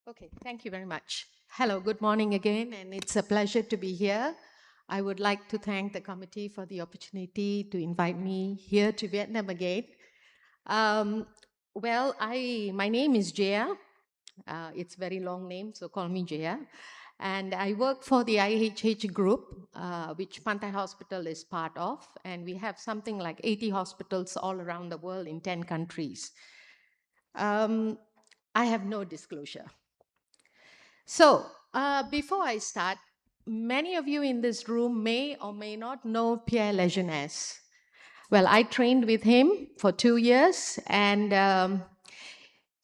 Okay, thank you very much. Hello, good morning again, and it's a pleasure to be here. I would like to thank the committee for the opportunity to invite me here to Vietnam again. Um, my name is Jeya. It's a very long name, so call me Jeya. And I work for the IHH group, which Pantai Hospital is part of. And we have something like 80 hospitals all around the world in 10 countries. I have no disclosure. So, before I start, many of you in this room may or may not know Pierre Lejeunesse. Well, I trained with him for 2 years, and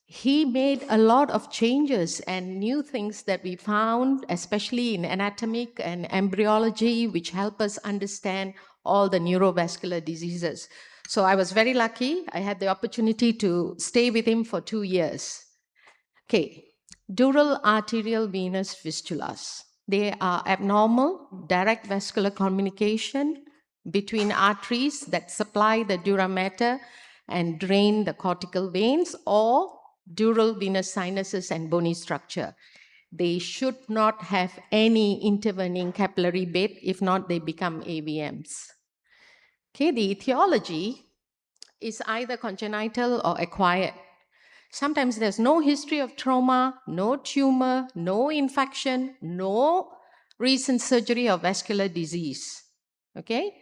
he made a lot of changes and new things that we found, especially in anatomic and embryology, which help us understand all the neurovascular diseases. So I was very lucky. I had the opportunity to stay with him for 2 years. Okay, dural arterial venous fistulas. They are abnormal direct vascular communication between arteries that supply the dura mater and drain the cortical veins, or dural venous sinuses and bony structure. They should not have any intervening capillary bed. If not, they become AVMs. Okay, the etiology is either congenital or acquired. Sometimes there's no history of trauma, no tumor, no infection, no recent surgery or vascular disease. Okay?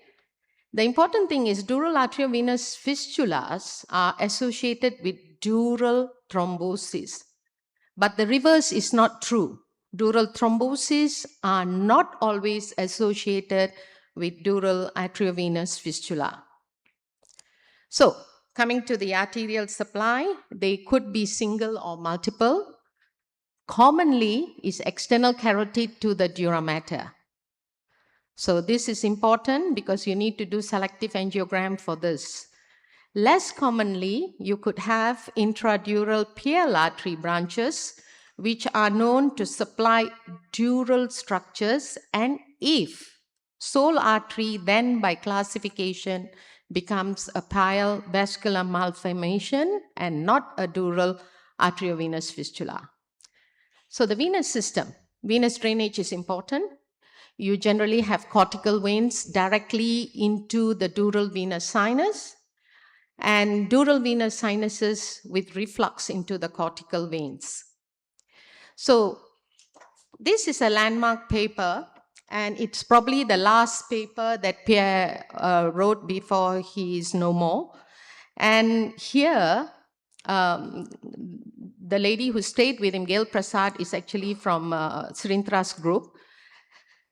The important thing is dural arteriovenous fistulas are associated with dural thrombosis. But the reverse is not true. Dural thrombosis are not always associated with dural arteriovenous fistula. So, coming to the arterial supply, they could be single or multiple. Commonly is external carotid to the dura mater. So this is important because you need to do selective angiogram for this. Less commonly, you could have intradural PL artery branches, which are known to supply dural structures, and if sole artery, then by classification becomes a pial vascular malformation and not a dural arteriovenous fistula. So the venous system, venous drainage is important. You generally have cortical veins directly into the dural venous sinus and dural venous sinuses with reflux into the cortical veins. So this is a landmark paper, and it's probably the last paper that Pierre wrote before he is no more. And here, the lady who stayed with him, Gail Prasad, is actually from Surintra's group.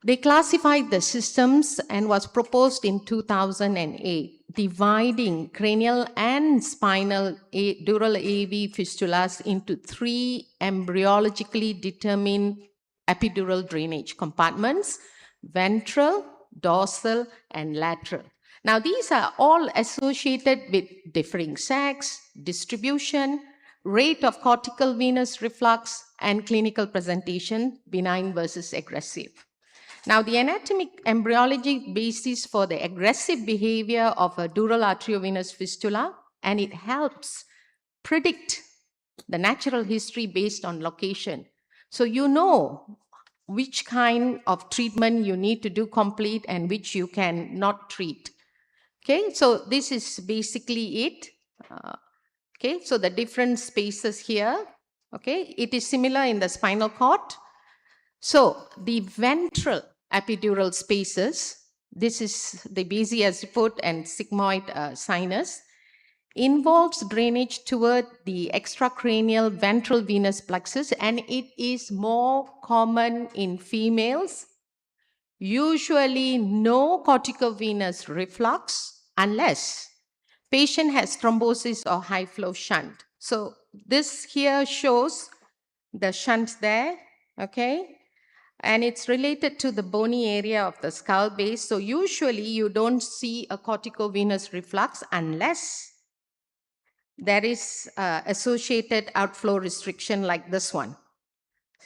They classified the systems and was proposed in 2008, dividing cranial and spinal dural AV fistulas into 3 embryologically determined epidural drainage compartments: ventral, dorsal, and lateral. Now, these are all associated with differing sex, distribution, rate of cortical venous reflux, and clinical presentation, benign versus aggressive. Now, the anatomic embryology basis for the aggressive behavior of a dural arteriovenous fistula, and it helps predict the natural history based on location. So you know which kind of treatment you need to do complete and which you can not treat. Okay, so this is basically it. Okay, so the different spaces here. Okay, it is similar in the spinal cord. So the ventral epidural spaces, this is the Bézier-Foot and sigmoid sinus, involves drainage toward the extracranial ventral venous plexus, and it is more common in females. Usually no corticovenous reflux unless patient has thrombosis or high flow shunt. So this here shows the shunt there, okay? And it's related to the bony area of the skull base. So usually you don't see a corticovenous reflux unless there is associated outflow restriction like this one.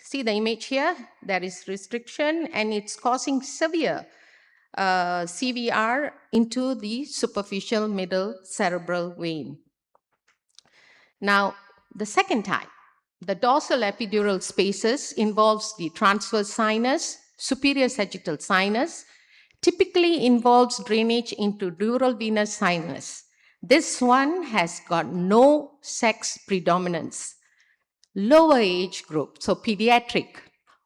See the image here? There is restriction and it's causing severe CVR into the superficial middle cerebral vein. Now, the second type, The dorsal epidural spaces involves the transverse sinus, superior sagittal sinus, typically involves drainage into dural venous sinus. This one has got no sex predominance. Lower age group, so pediatric,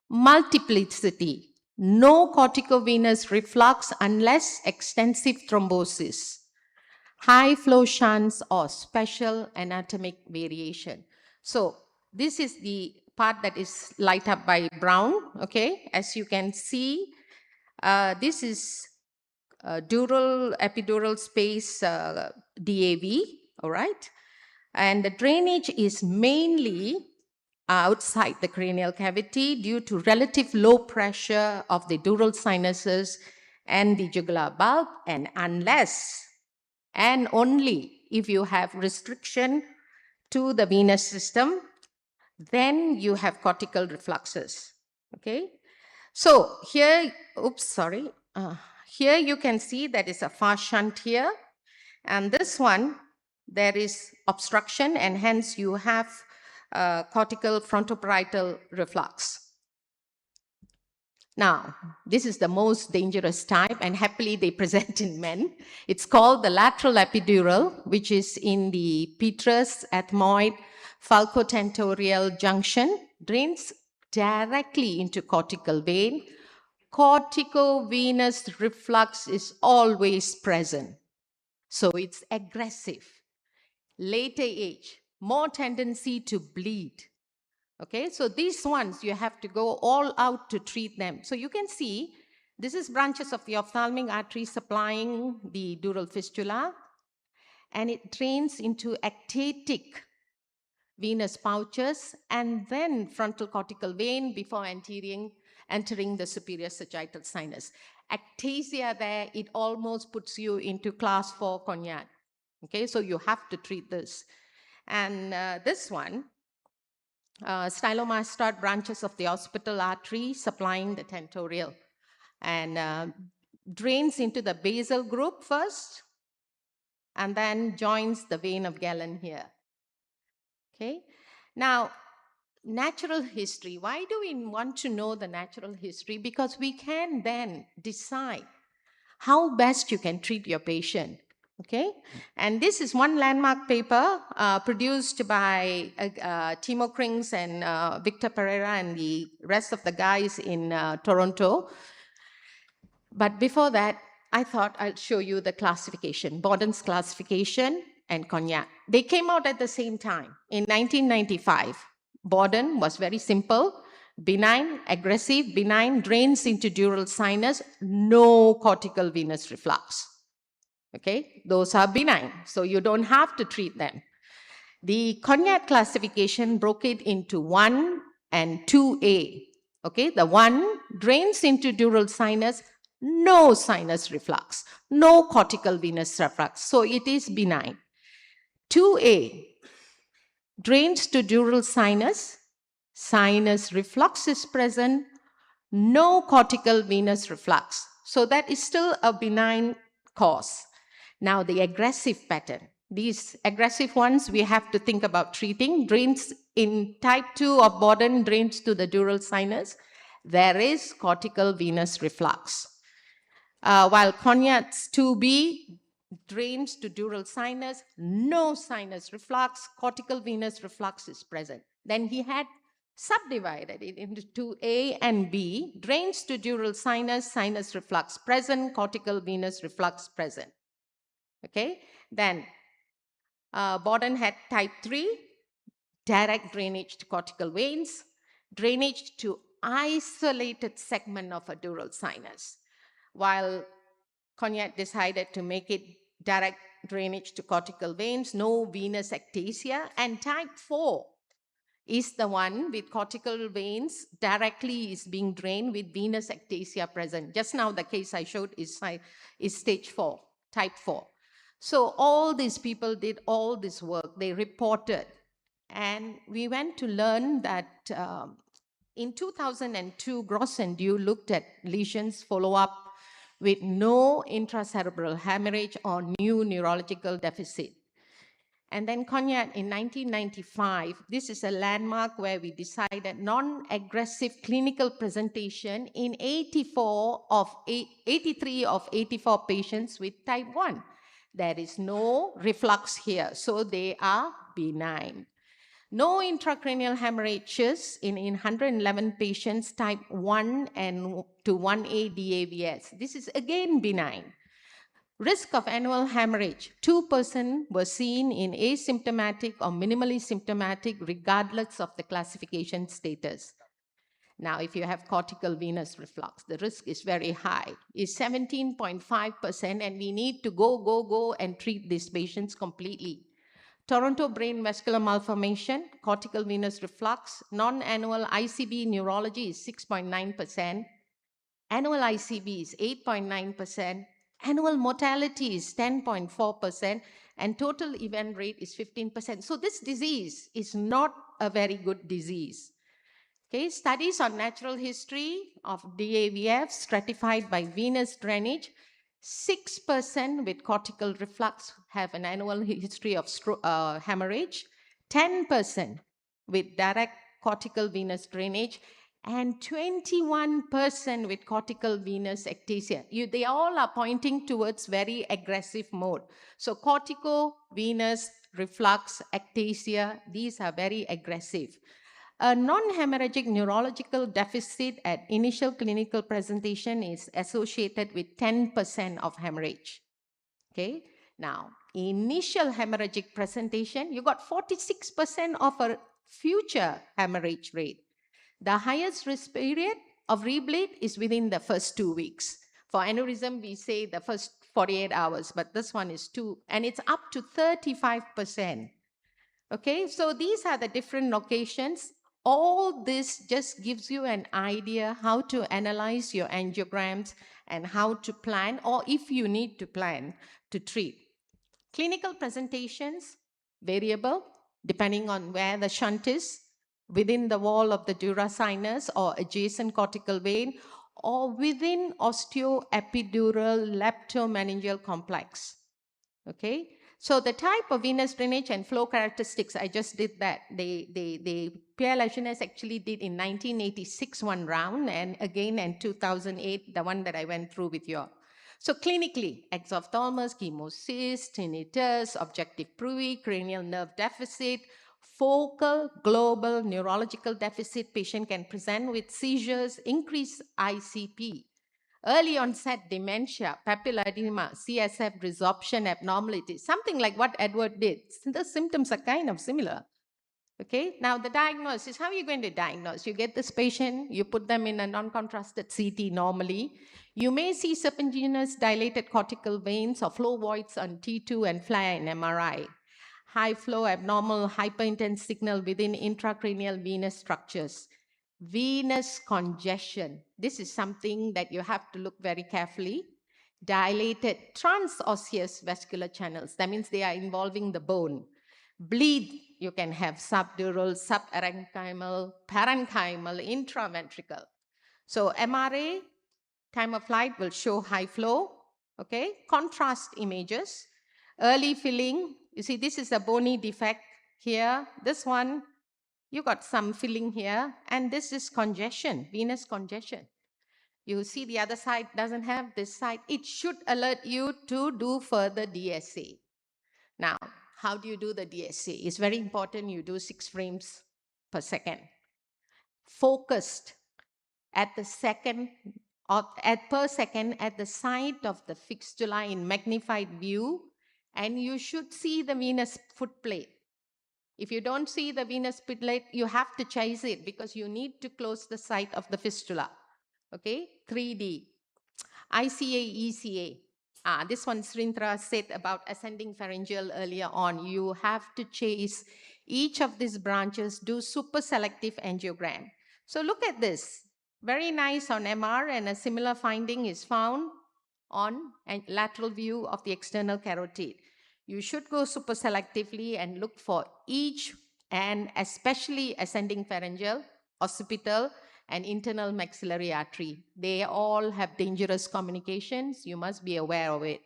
multiplicity, no corticovenous reflux unless extensive thrombosis, high flow shunts, or special anatomic variation. So this is the part that is light up by brown, okay? As you can see, this is dural epidural space DAV, all right? And the drainage is mainly outside the cranial cavity due to relative low pressure of the dural sinuses and the jugular bulb, and unless and only if you have restriction to the venous system, then you have cortical refluxes, okay? So here, here you can see that is a fast shunt here, and this one, there is obstruction, and hence you have cortical frontoparietal reflux. Now, this is the most dangerous type, and happily they present in men. It's called the lateral epidural, which is in the petrous, ethmoid, falcotentorial junction, drains directly into cortical vein. Corticovenous reflux is always present. So it's aggressive. Later age, more tendency to bleed. Okay, so these ones, you have to go all out to treat them. So you can see, this is branches of the ophthalmic artery supplying the dural fistula, and it drains into ectatic venous pouches and then frontal cortical vein before entering the superior sagittal sinus. Ectasia there, it almost puts you into class 4 cognac. Okay, so you have to treat this. And this one, stylomastod branches of the occipital artery supplying the tentorial, and drains into the basal group first and then joins the vein of Galen here. Okay, now natural history. Why do we want to know the natural history? Because we can then decide how best you can treat your patient. Okay, and this is one landmark paper produced by Timo Krings and Victor Pereira and the rest of the guys in Toronto. But before that, I thought I'll show you the classification, Borden's classification and Cognac. They came out at the same time in 1995. Borden was very simple, benign, aggressive, benign, drains into dural sinus, no cortical venous reflux. Okay, those are benign, so you don't have to treat them. The Cognac classification broke it into 1 and 2A. Okay, the 1 drains into dural sinus, no sinus reflux, no cortical venous reflux, so it is benign. 2A drains to dural sinus, sinus reflux is present, no cortical venous reflux, so that is still a benign cause. Now the aggressive pattern, these aggressive ones we have to think about treating. Drains in type 2 of Borden, drains to the dural sinus, there is cortical venous reflux. While Cognac's 2B drains to dural sinus, no sinus reflux, cortical venous reflux is present. Then he had subdivided it into 2A and B, drains to dural sinus, sinus reflux present, cortical venous reflux present. Okay, then Borden had type 3, direct drainage to cortical veins, drainage to isolated segment of a dural sinus, while Cognac decided to make it direct drainage to cortical veins, no venous ectasia, and type 4 is the one with cortical veins directly is being drained with venous ectasia present. Just now the case I showed is stage 4, type 4. So all these people did all this work, they reported, and we went to learn that in 2002, Gross and Dew looked at lesions follow-up with no intracerebral hemorrhage or new neurological deficit. And then Cognac in 1995. This is a landmark where we decided non-aggressive clinical presentation in 83 of 84 patients with type 1. There is no reflux here, so they are benign. No intracranial hemorrhages in 111 patients type 1 and to 1A DAVS. This is again benign. Risk of annual hemorrhage, 2% were seen in asymptomatic or minimally symptomatic regardless of the classification status. Now, if you have cortical venous reflux, the risk is very high. It's 17.5%, and we need to go and treat these patients completely. Toronto brain vascular malformation, cortical venous reflux, non-annual ICB neurology is 6.9%, annual ICB is 8.9%, annual mortality is 10.4%, and total event rate is 15%. So this disease is not a very good disease. Okay, studies on natural history of DAVF stratified by venous drainage. 6% with cortical reflux have an annual history of hemorrhage, 10% with direct cortical venous drainage, and 21% with cortical venous ectasia. They all are pointing towards very aggressive mode. So cortico-venous reflux, ectasia, these are very aggressive. A non-hemorrhagic neurological deficit at initial clinical presentation is associated with 10% of hemorrhage. Okay, now initial hemorrhagic presentation, you got 46% of a future hemorrhage rate. The highest risk period of rebleed is within the first 2 weeks. For aneurysm, we say the first 48 hours, but this one is 2, and it's up to 35%. Okay, so these are the different locations. All this just gives you an idea how to analyze your angiograms and how to plan, or if you need to plan, to treat. Clinical presentations, variable, depending on where the shunt is, within the wall of the dura sinus or adjacent cortical vein, or within osteoepidural leptomeningeal complex. Okay, so the type of venous drainage and flow characteristics, I just did that. Pierre Lejeunesse actually did in 1986 one round, and again in 2008, the one that I went through with you all. So clinically, exophthalmos, chemocyst, tinnitus, objective pruic, cranial nerve deficit, focal global neurological deficit. Patient can present with seizures, increased ICP, early onset dementia, papilledema, CSF resorption abnormalities, something like what Edward did. The symptoms are kind of similar. Okay, now the diagnosis, how are you going to diagnose? You get this patient, you put them in a non-contrasted CT normally. You may see serpentinous dilated cortical veins or flow voids on T2 and flare in MRI. High flow abnormal hyperintense signal within intracranial venous structures. Venous congestion. This is something that you have to look very carefully. Dilated transosseous vascular channels. That means they are involving the bone. Bleed, you can have subdural, subarenchymal, parenchymal, intraventricular. So MRA, time of flight will show high flow. Okay, contrast images. Early filling, you see this is a bony defect here. This one, you got some filling here, and this is congestion, venous congestion. You see the other side doesn't have this side. It should alert you to do further DSA. Now, how do you do the DSA? It's very important you do 6 frames per second. Focused at the second, or per second at the site of the fistula in magnified view, and you should see the venous footplate. If you don't see the venous plate, you have to chase it because you need to close the site of the fistula. Okay, 3D. ICA, ECA. This one Srindra said about ascending pharyngeal earlier on. You have to chase each of these branches, do super selective angiogram. So look at this. Very nice on MR, and a similar finding is found on a lateral view of the external carotid. You should go super selectively and look for each, and especially ascending pharyngeal, occipital, and internal maxillary artery. They all have dangerous communications. You must be aware of it.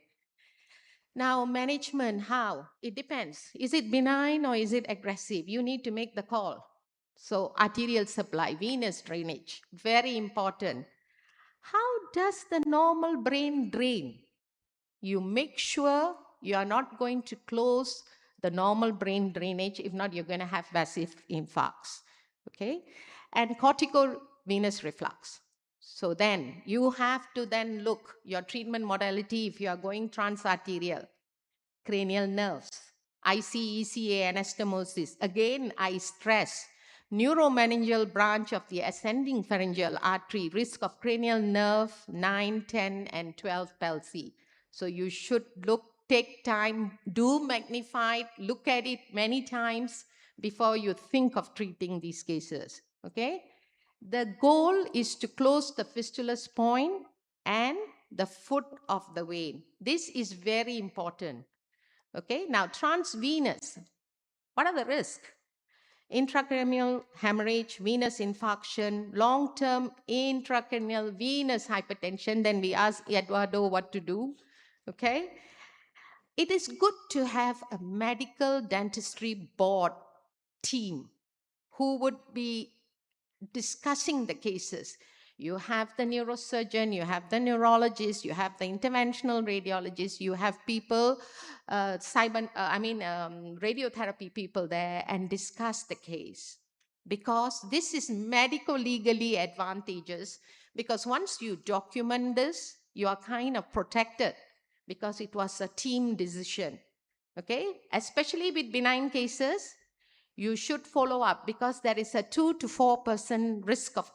Now, management, how? It depends. Is it benign or is it aggressive? You need to make the call. So, arterial supply, venous drainage, very important. How does the normal brain drain? You make sure you are not going to close the normal brain drainage. If not, you're going to have massive infarcts. Okay? And corticovenous reflux. So then you have to then look your treatment modality if you are going transarterial, cranial nerves, ICECA anastomosis. Again, I stress neuromeningeal branch of the ascending pharyngeal artery, risk of cranial nerve 9, 10, and 12 palsy. So you should take time, do magnified, look at it many times before you think of treating these cases. Okay? The goal is to close the fistulous point and the foot of the vein. This is very important. Okay, now transvenous. What are the risks? Intracranial hemorrhage, venous infarction, long-term intracranial venous hypertension. Then we ask Eduardo what to do. Okay, it is good to have a medical dentistry board team who would be discussing the cases. You have the neurosurgeon, you have the neurologist, you have the interventional radiologist, you have people, radiotherapy people there, and discuss the case. Because this is medico-legally advantageous, because once you document this, you are kind of protected because it was a team decision. Okay, especially with benign cases, you should follow up because there is a 2 to 4% risk of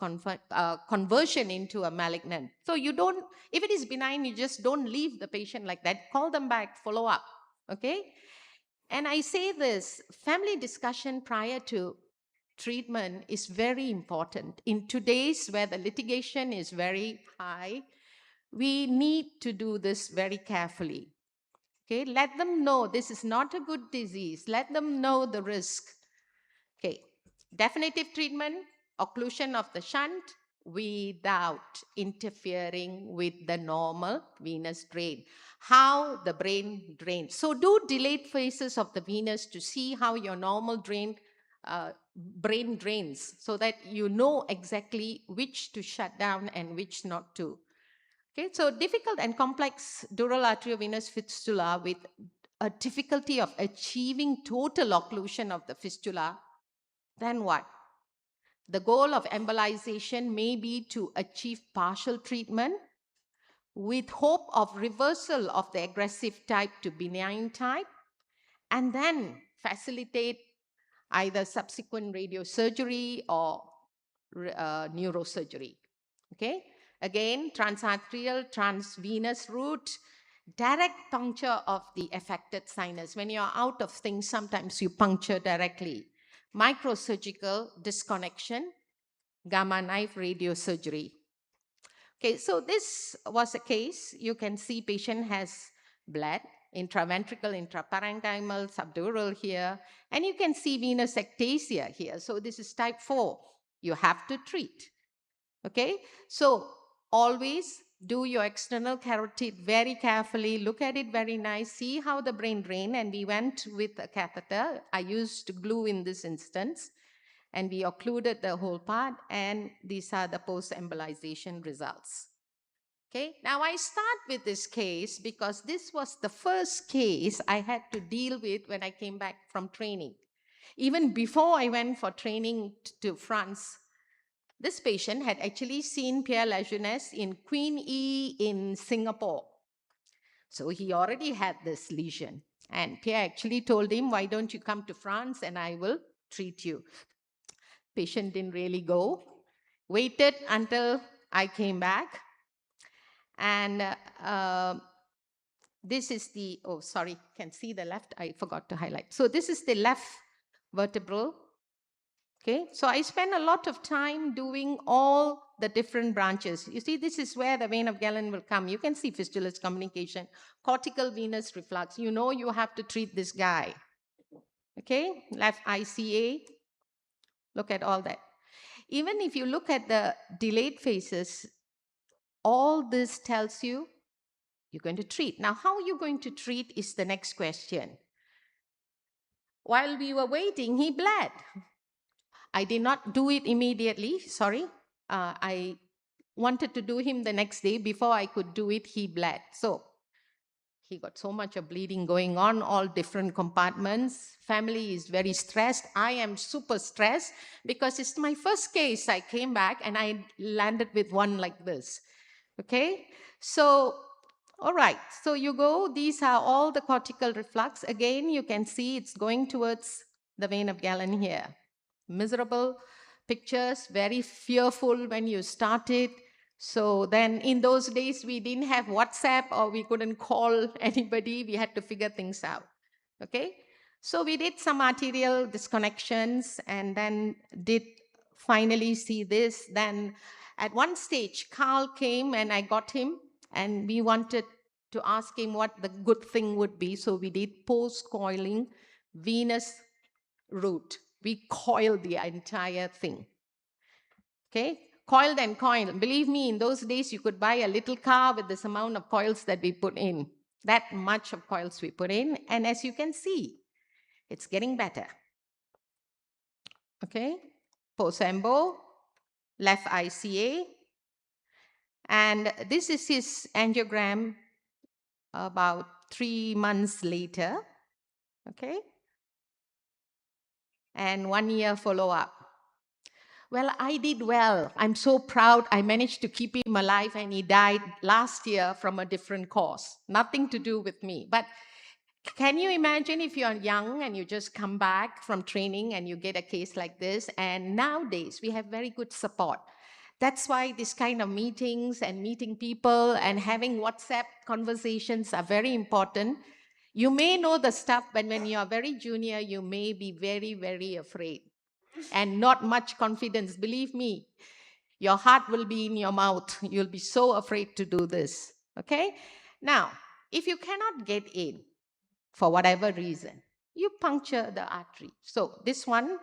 conversion into a malignant. So you don't, if it is benign, you just don't leave the patient like that. Call them back, follow up. Okay? And I say this, family discussion prior to treatment is very important. In today's where the litigation is very high, we need to do this very carefully. Okay, let them know this is not a good disease. Let them know the risk. Okay, definitive treatment, occlusion of the shunt without interfering with the normal venous drain. How the brain drains. So do delayed phases of the venous to see how your normal brain drains so that you know exactly which to shut down and which not to. Okay, so difficult and complex dural arteriovenous fistula with a difficulty of achieving total occlusion of the fistula, then what? The goal of embolization may be to achieve partial treatment with hope of reversal of the aggressive type to benign type, and then facilitate either subsequent radiosurgery or neurosurgery. Okay? Again, transarterial, transvenous route, direct puncture of the affected sinus. When you're out of things, sometimes you puncture directly. Microsurgical disconnection, gamma knife radiosurgery. Okay, so this was a case. You can see patient has bled, intraventricle, intraparenchymal, subdural here, and you can see venous ectasia here. So this is type 4. You have to treat. Okay, so always do your external carotid very carefully, look at it very nice, see how the brain drain, and we went with a catheter. I used glue in this instance, and we occluded the whole part, and these are the post-embolization results. Okay, now I start with this case because this was the first case I had to deal with when I came back from training. Even before I went for training to France, this patient had actually seen Pierre Lejeunesse in Queen E in Singapore. So he already had this lesion. And Pierre actually told him, why don't you come to France and I will treat you. Patient didn't really go. Waited until I came back. And this is the, oh, sorry, can see the left. I forgot to highlight. So this is the left vertebral. Okay, so I spend a lot of time doing all the different branches. You see, this is where the vein of Galen will come. You can see fistulous communication, cortical venous reflux. You know you have to treat this guy. Okay, left ICA. Look at all that. Even if you look at the delayed phases, all this tells you You're going to treat. Now, how are you going to treat is the next question. While we were waiting, he bled. I did not do it immediately, sorry. I wanted to do him the next day. Before I could do it, he bled. So he got so much of bleeding going on, all different compartments. Family is very stressed. I am super stressed because it's my first case. I came back and I landed with one like this. Okay? So, all right. So you go, these are all the cortical reflux. Again, you can see it's going towards the vein of Galen here. Miserable pictures, very fearful when you started. So then in those days, we didn't have WhatsApp or we couldn't call anybody. We had to figure things out. Okay? So we did some arterial disconnections and then did finally see this. Then at one stage, Carl came and I got him and we wanted to ask him what the good thing would be. So we did post-coiling venous root. We coiled the entire thing. Okay? Coiled and coiled. Believe me, in those days, you could buy a little car with this amount of coils that we put in. That much of coils we put in. And as you can see, it's getting better. Okay? Post-embo, left ICA. And this is his angiogram about 3 months later. Okay? And 1 year follow-up. Well, I did well. I'm so proud. I managed to keep him alive and he died last year from a different cause. Nothing to do with me. But can you imagine if you're young and you just come back from training and you get a case like this? And nowadays, we have very good support. That's why this kind of meetings and meeting people and having WhatsApp conversations are very important. You may know the stuff, but when you are very junior, you may be very, very afraid and not much confidence. Believe me, your heart will be in your mouth. You'll be so afraid to do this. Okay? Now, if you cannot get in for whatever reason, you puncture the artery. So this one,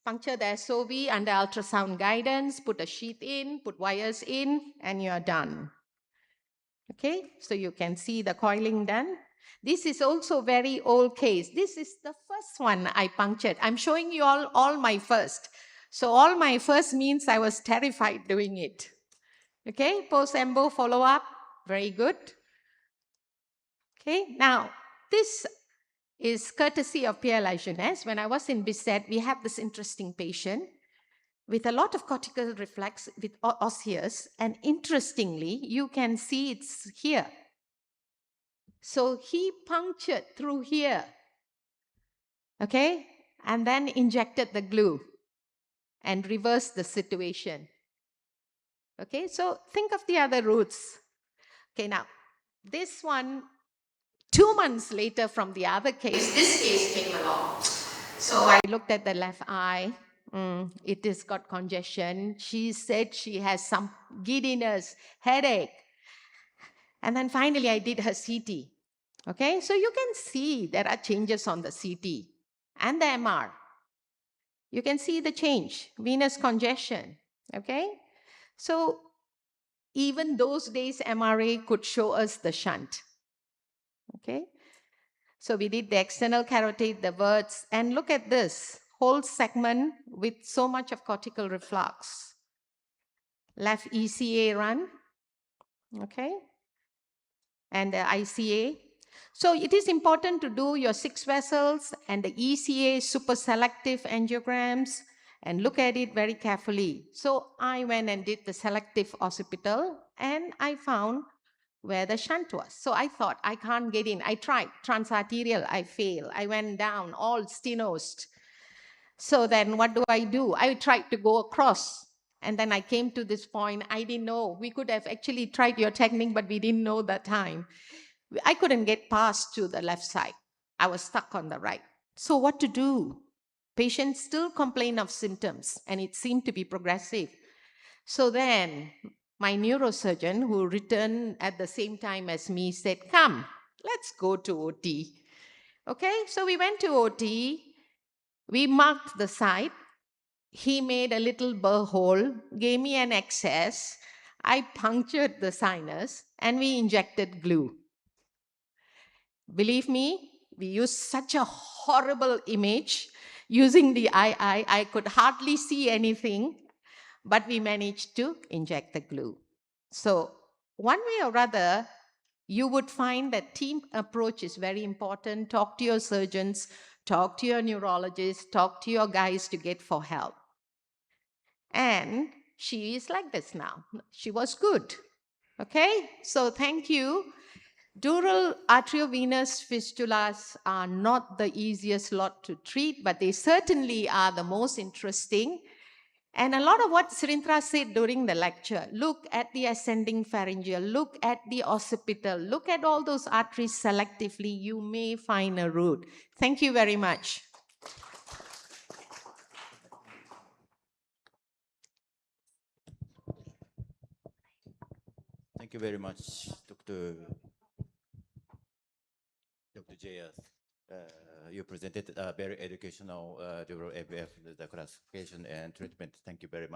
puncture the SOV under ultrasound guidance, put a sheath in, put wires in, and you're done. Okay? So you can see the coiling done. This is also very old case. This is the first one I punctured. I'm showing you all my first. So all my first means I was terrified doing it. Okay, post-embo follow-up, very good. Okay, now this is courtesy of Pierre Lajeunesse. When I was in Bisset, we have this interesting patient with a lot of cortical reflex with osseous, and interestingly, you can see it's here. So he punctured through here, okay, and then injected the glue and reversed the situation. Okay, so think of the other roots. Okay, now, this one, 2 months later from the other case, this case came along. So I looked at the left eye. It has got congestion. She said she has some giddiness, headache. And then finally I did her CT. Okay, so you can see there are changes on the CT and the MR. You can see the change, venous congestion. Okay, so even those days MRA could show us the shunt. Okay, so we did the external carotid, the verts, and look at this whole segment with so much of cortical reflux. Left ECA run, okay, and the ICA. So it is important to do your 6 vessels and the ECA super selective angiograms and look at it very carefully. So I went and did the selective occipital and I found where the shunt was. So I thought, I can't get in. I tried transarterial, I failed. I went down, all stenosed. So then what do? I tried to go across. And then I came to this point, I didn't know. We could have actually tried your technique, but we didn't know that time. I couldn't get past to the left side. I was stuck on the right. So what to do? Patients still complain of symptoms, and it seemed to be progressive. So then my neurosurgeon, who returned at the same time as me, said, come, let's go to OT. Okay, so we went to OT. We marked the site. He made a little burr hole, gave me an access. I punctured the sinus and we injected glue. Believe me, we used such a horrible image using the eye. I could hardly see anything, but we managed to inject the glue. So, one way or other, you would find that team approach is very important. Talk to your surgeons, talk to your neurologists, talk to your guys to get for help. And she is like this now. She was good. Okay, so thank you. Dural arteriovenous fistulas are not the easiest lot to treat, but they certainly are the most interesting. And a lot of what Srintra said during the lecture, look at the ascending pharyngeal, look at the occipital, look at all those arteries selectively, you may find a root. Thank you very much. Thank you very much, Dr. Jayas. You presented a very educational dural AVF, the classification and treatment. Thank you very much.